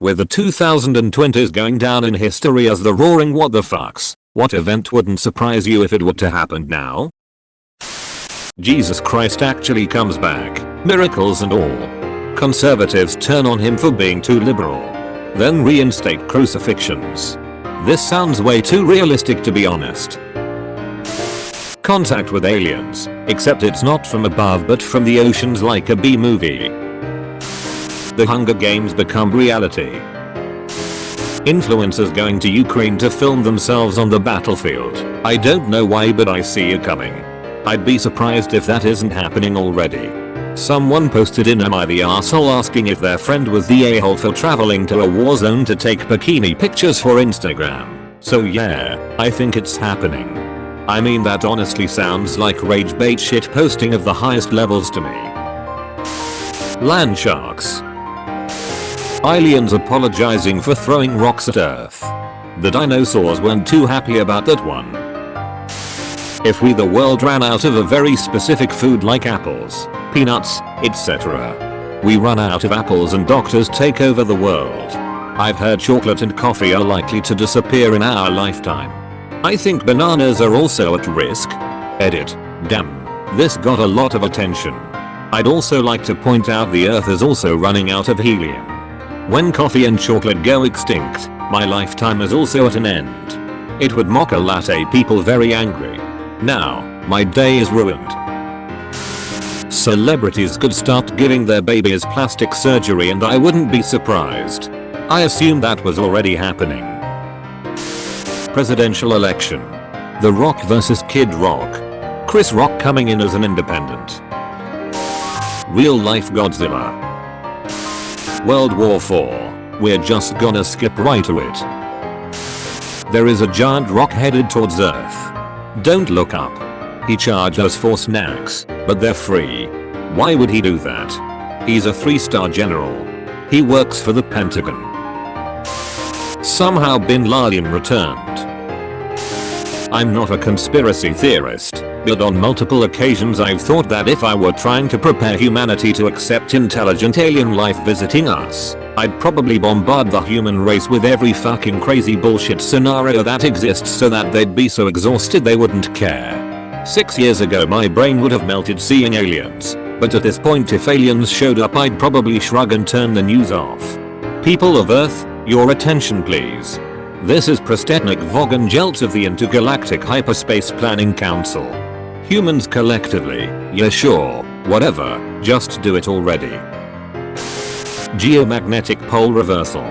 with the 2020s going down in history as the roaring what the fucks. What event wouldn't surprise you if it were to happen now? Jesus Christ actually comes back, miracles and all. Conservatives turn on him for being too liberal. Then reinstate crucifixions. This sounds way too realistic to be honest. Contact with aliens, except it's not from above but from the oceans like a B-movie. The Hunger Games become reality. Influencers going to Ukraine to film themselves on the battlefield. I don't know why but I see it coming. I'd be surprised if that isn't happening already. Someone posted in Am I the Arsehole asking if their friend was the a-hole for traveling to a war zone to take bikini pictures for Instagram. So yeah, I think it's happening. I mean that honestly sounds like rage bait shit posting of the highest levels to me. Land sharks. Aliens apologizing for throwing rocks at Earth. The dinosaurs weren't too happy about that one. If we the world ran out of a very specific food like apples, peanuts, etc. We run out of apples and doctors take over the world. I've heard chocolate and coffee are likely to disappear in our lifetime. I think bananas are also at risk. Edit. Damn. This got a lot of attention. I'd also like to point out the Earth is also running out of helium. When coffee and chocolate go extinct, my lifetime is also at an end. It would mocha latte people very angry. Now, my day is ruined. Celebrities could start giving their babies plastic surgery and I wouldn't be surprised. I assume that was already happening. Presidential election. The Rock vs Kid Rock. Chris Rock coming in as an independent. Real life Godzilla. World War IV. We're just gonna skip right to it. There is a giant rock headed towards Earth. Don't look up. He charged us for snacks, but they're free. Why would he do that? He's a 3-star general. He works for the Pentagon. Somehow Bin Laden returned. I'm not a conspiracy theorist, but on multiple occasions I've thought that if I were trying to prepare humanity to accept intelligent alien life visiting us, I'd probably bombard the human race with every fucking crazy bullshit scenario that exists so that they'd be so exhausted they wouldn't care. 6 years ago my brain would have melted seeing aliens, but at this point if aliens showed up I'd probably shrug and turn the news off. People of Earth, your attention please. This is Prostetnik Vogengelt of the Intergalactic Hyperspace Planning Council. Humans collectively, yeah sure, whatever, just do it already. Geomagnetic pole reversal.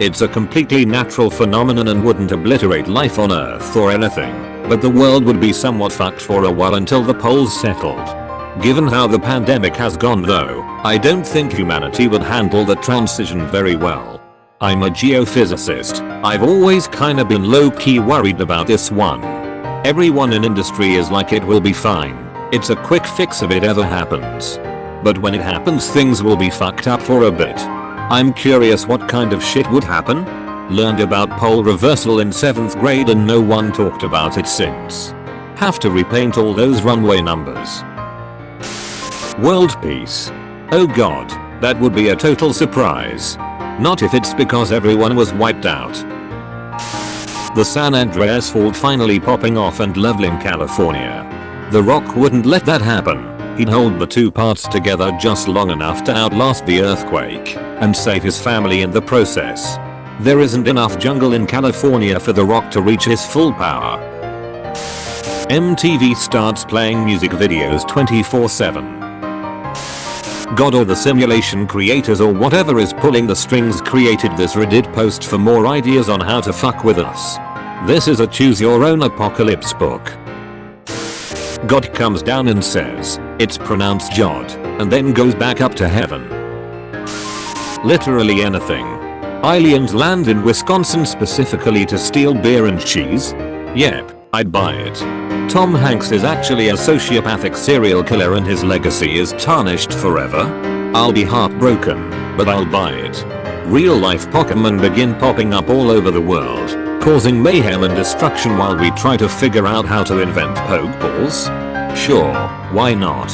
It's a completely natural phenomenon and wouldn't obliterate life on Earth or anything, but the world would be somewhat fucked for a while until the poles settled. Given how the pandemic has gone though, I don't think humanity would handle the transition very well. I'm a geophysicist. I've always kinda been low-key worried about this one. Everyone in industry is like it will be fine. It's a quick fix if it ever happens. But when it happens things will be fucked up for a bit. I'm curious what kind of shit would happen? Learned about pole reversal in 7th grade and no one talked about it since. Have to repaint all those runway numbers. World peace. Oh god, that would be a total surprise. Not if it's because everyone was wiped out. The San Andreas fault finally popping off and leveling California. The Rock wouldn't let that happen. He'd hold the two parts together just long enough to outlast the earthquake and save his family in the process. There isn't enough jungle in California for the Rock to reach his full power. MTV starts playing music videos 24/7. God or the simulation creators or whatever is pulling the strings created this Reddit post for more ideas on how to fuck with us. This is a choose your own apocalypse book. God comes down and says, it's pronounced Jod, and then goes back up to heaven. Literally anything. Aliens land in Wisconsin specifically to steal beer and cheese? Yep, I'd buy it. Tom Hanks is actually a sociopathic serial killer and his legacy is tarnished forever? I'll be heartbroken, but I'll buy it. Real life Pokemon begin popping up all over the world, causing mayhem and destruction while we try to figure out how to invent Pokeballs? Sure, why not?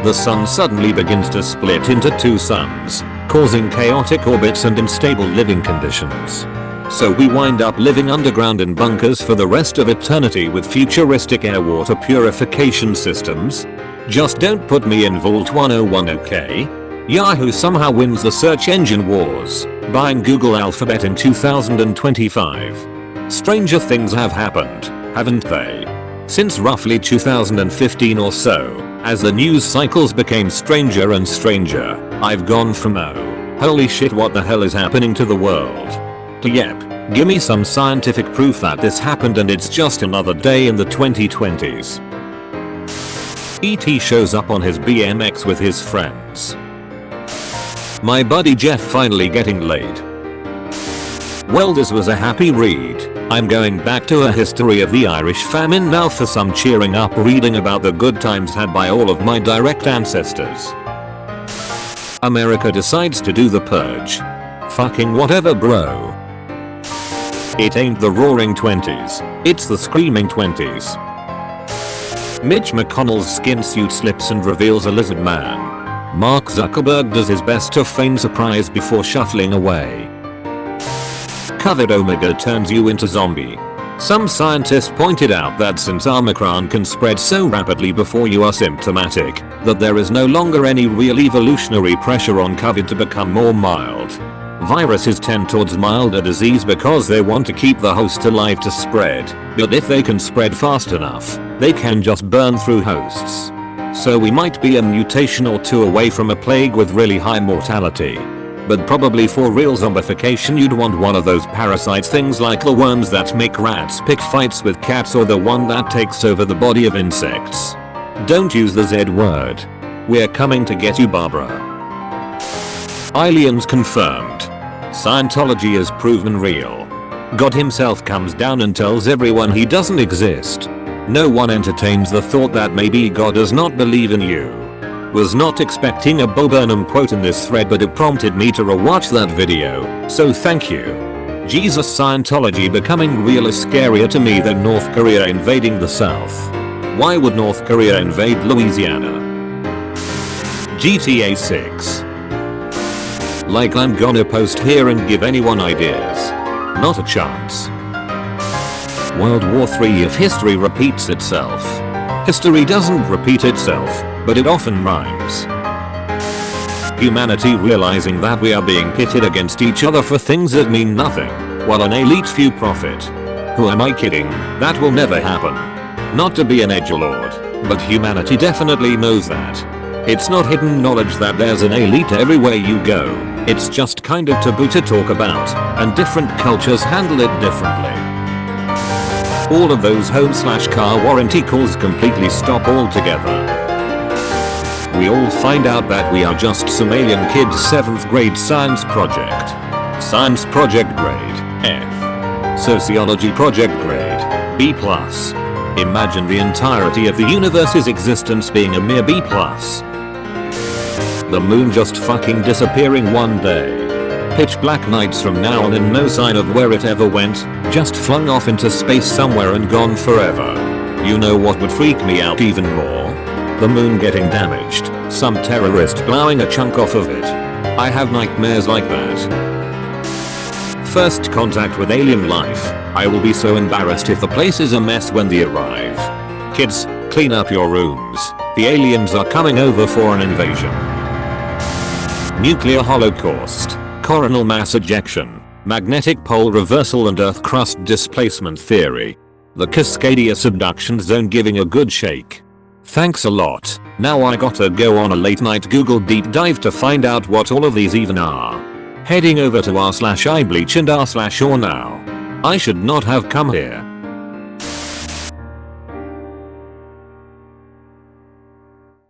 The sun suddenly begins to split into two suns, causing chaotic orbits and unstable living conditions. So we wind up living underground in bunkers for the rest of eternity with futuristic air water purification systems? Just don't put me in Vault 101, okay? Yahoo somehow wins the search engine wars, buying Google Alphabet in 2025. Stranger things have happened, haven't they? Since roughly 2015 or so, as the news cycles became stranger and stranger, I've gone from oh, holy shit what the hell is happening to the world, to yep, gimme some scientific proof that this happened and it's just another day in the 2020s. E.T. shows up on his BMX with his friends. My buddy Jeff finally getting laid. Well, this was a happy read. I'm going back to a history of the Irish famine now for some cheering up reading about the good times had by all of my direct ancestors. America decides to do the purge. Fucking whatever, bro. It ain't the roaring 20s, it's the screaming 20s. Mitch McConnell's skin suit slips and reveals a lizard man. Mark Zuckerberg does his best to feign surprise before shuffling away. COVID Omega turns you into zombie. Some scientists pointed out that since Omicron can spread so rapidly before you are symptomatic, that there is no longer any real evolutionary pressure on COVID to become more mild. Viruses tend towards milder disease because they want to keep the host alive to spread, but if they can spread fast enough, they can just burn through hosts. So we might be a mutation or two away from a plague with really high mortality. But probably for real zombification you'd want one of those parasite things like the worms that make rats pick fights with cats or the one that takes over the body of insects. Don't use the Z word. We're coming to get you, Barbara. Aliens confirmed. Scientology is proven real. God himself comes down and tells everyone he doesn't exist. No one entertains the thought that maybe God does not believe in you. Was not expecting a Bo Burnham quote in this thread, but it prompted me to rewatch that video, so thank you. Jesus, Scientology becoming real is scarier to me than North Korea invading the South. Why would North Korea invade Louisiana? GTA 6. Like I'm gonna post here and give anyone ideas. Not a chance. World War III. If history repeats itself. History doesn't repeat itself, but it often rhymes. Humanity realizing that we are being pitted against each other for things that mean nothing, while an elite few profit. Who am I kidding? That will never happen. Not to be an edgelord, but humanity definitely knows that. It's not hidden knowledge that there's an elite everywhere you go, it's just kind of taboo to talk about, and different cultures handle it differently. All of those home/car warranty calls completely stop altogether. We all find out that we are just some alien kids' 7th grade science project. Science project grade F. Sociology project grade B+. Imagine the entirety of the universe's existence being a mere B+. The moon just fucking disappearing one day. Pitch black nights from now on and no sign of where it ever went, just flung off into space somewhere and gone forever. You know what would freak me out even more? The moon getting damaged, some terrorist blowing a chunk off of it. I have nightmares like that. First contact with alien life. I will be so embarrassed if the place is a mess when they arrive. Kids, clean up your rooms. The aliens are coming over for an invasion. Nuclear holocaust. Coronal mass ejection, magnetic pole reversal and earth crust displacement theory. The Cascadia subduction zone giving a good shake. Thanks a lot. Now I gotta go on a late night Google deep dive to find out what all of these even are. Heading over to r/ibleach and r/or now. I should not have come here.